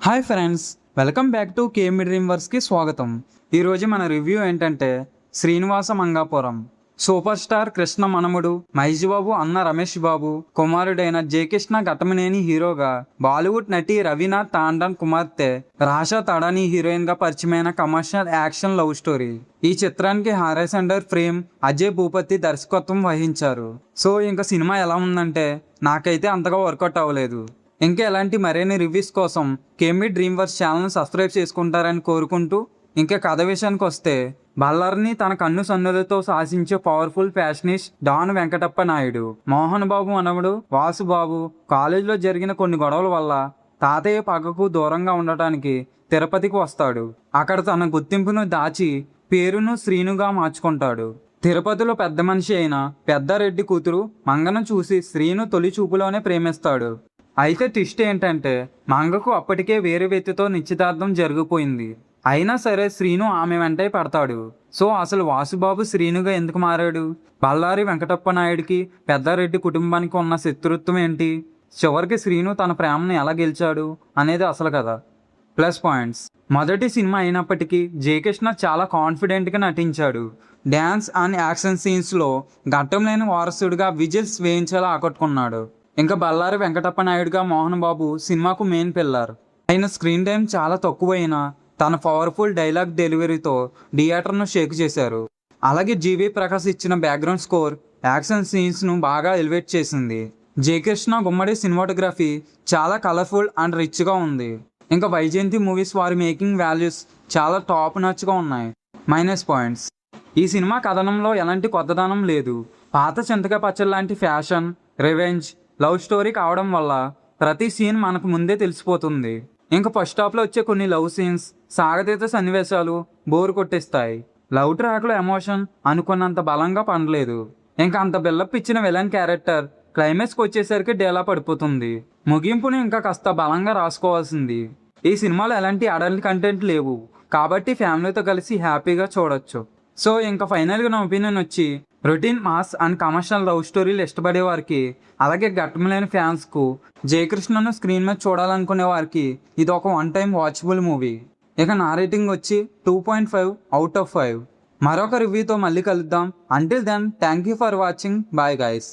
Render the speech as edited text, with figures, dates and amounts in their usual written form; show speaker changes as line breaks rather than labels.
Hi friends, welcome back to KM dream వర్క్స్కి స్వాగతం. ఈరోజు మన రివ్యూ ఏంటంటే శ్రీనివాస మంగాపురం. సూపర్ స్టార్ కృష్ణ మనముడు మహేష్ బాబు అన్న రమేష్ బాబు కుమారుడైన జయకృష్ణ ఘట్టమనేని హీరోగా, బాలీవుడ్ నటి రవీనా టాండన్ కుమార్తె రాషా తడాని హీరోయిన్గా పరిచయమైన కమర్షియల్ యాక్షన్ లవ్ స్టోరీ. ఈ చిత్రానికి RX hundred fame Ajay Bhupathi దర్శకత్వం వహించారు. సో ఇంకా సినిమా ఎలా ఉందంటే నాకైతే అంతగా వర్కౌట్ అవ్వలేదు. ఇంకా ఎలాంటి మరిన్ని రివ్యూస్ కోసం కేఎం డ్రీమ్ వర్క్స్ ఛానల్ని సబ్స్క్రైబ్ చేసుకుంటారని కోరుకుంటూ, ఇంకా కథ విషయానికి వస్తే, బల్లార్ని తన కన్ను సన్నులతో శాసించే powerful fashionist don Venkatappa Naidu Mohan Babu మనవడు వాసుబాబు కాలేజీలో జరిగిన కొన్ని గొడవల వల్ల తాతయ్య పక్కకు దూరంగా ఉండటానికి తిరుపతికి వస్తాడు. అక్కడ తన గుర్తింపును దాచి పేరును శ్రీనుగా మార్చుకుంటాడు. తిరుపతిలో పెద్ద మనిషి అయిన పెద్దారెడ్డి కూతురు మంగను చూసి శ్రీను తొలి చూపులోనే ప్రేమిస్తాడు. అయితే ట్విస్ట్ ఏంటంటే మంగకు అప్పటికే వేరే వ్యక్తితో నిశ్చితార్థం జరిగిపోయింది. అయినా సరే శ్రీను ఆమె వెంటే పడతాడు. సో అసలు వాసుబాబు శ్రీనుగా ఎందుకు మారాడు? బళ్ళారి వెంకటప్ప నాయుడికి పెద్దారెడ్డి కుటుంబానికి ఉన్న శత్రుత్వం ఏంటి? చివరికి శ్రీను తన ప్రేమను ఎలా గెలిచాడు అనేది అసలు కదా. ప్లస్ పాయింట్స్: మొదటి సినిమా అయినప్పటికీ జయకృష్ణ చాలా కాన్ఫిడెంట్గా నటించాడు. డ్యాన్స్ అండ్ యాక్షన్ సీన్స్లో ఘట్టం లేని వారసుడిగా విజిల్స్ వేయించేలా ఆకట్టుకున్నాడు. ఇంకా బళ్ళారి వెంకటప్ప నాయుడుగా మోహన్ బాబు సినిమాకు మెయిన్ పిల్లర్. ఆయన స్క్రీన్ టైం చాలా తక్కువైనా తన పవర్ఫుల్ డైలాగ్ డెలివరీతో థియేటర్ను షేక్ చేశారు. అలాగే జీవి ప్రకాష్ ఇచ్చిన బ్యాక్గ్రౌండ్ స్కోర్ యాక్షన్ సీన్స్ను బాగా ఎలివేట్ చేసింది. జయకృష్ణ గుమ్మడి సినిమాటోగ్రఫీ చాలా కలర్ఫుల్ అండ్ రిచ్గా ఉంది. ఇంకా వైజయంతి మూవీస్ వారి మేకింగ్ వాల్యూస్ చాలా టాప్ నచ్గా ఉన్నాయి. మైనస్ పాయింట్స్: ఈ సినిమా కథనంలో ఎలాంటి కొత్తదనం లేదు. పాత చింతకాయ పచ్చడి లాంటి ఫ్యాషన్, రివెంజ్, లవ్ స్టోరీ కావడం వల్ల ప్రతి సీన్ మనకు ముందే తెలిసిపోతుంది. ఇంకా ఫస్ట్ హాఫ్లో వచ్చే కొన్ని లవ్ సీన్స్, సాగతీత సన్నివేశాలు బోర్ కొట్టిస్తాయి. లవ్ ట్రాక్లో ఎమోషన్ అనుకున్నంత బలంగా పండలేదు. ఇంకా అంత బిల్డప్ ఇచ్చిన విలన్ క్యారెక్టర్ క్లైమాక్స్కి వచ్చేసరికి డేలా పడిపోతుంది. ముగింపుని ఇంకా కాస్త బలంగా రాసుకోవాల్సింది. ఈ సినిమాలో ఎలాంటి అడల్ట్ కంటెంట్ లేవు కాబట్టి ఫ్యామిలీతో కలిసి హ్యాపీగా చూడొచ్చు. సో ఇంకా ఫైనల్గా నా ఒపీనియన్ వచ్చి, routine mass and commercial love స్టోరీలు ఇష్టపడే వారికి, అలాగే ఘట్టంలేని ఫ్యాన్స్కు, జయకృష్ణను స్క్రీన్ మీద చూడాలనుకునే వారికి ఇది ఒక వన్ టైం వాచబుల్ మూవీ. ఇక నా రేటింగ్ వచ్చి 2.5 అవుట్ ఆఫ్ 5. మరొక రివ్యూతో మళ్ళీ కలుద్దాం. Until then thank you for watching. Bye guys.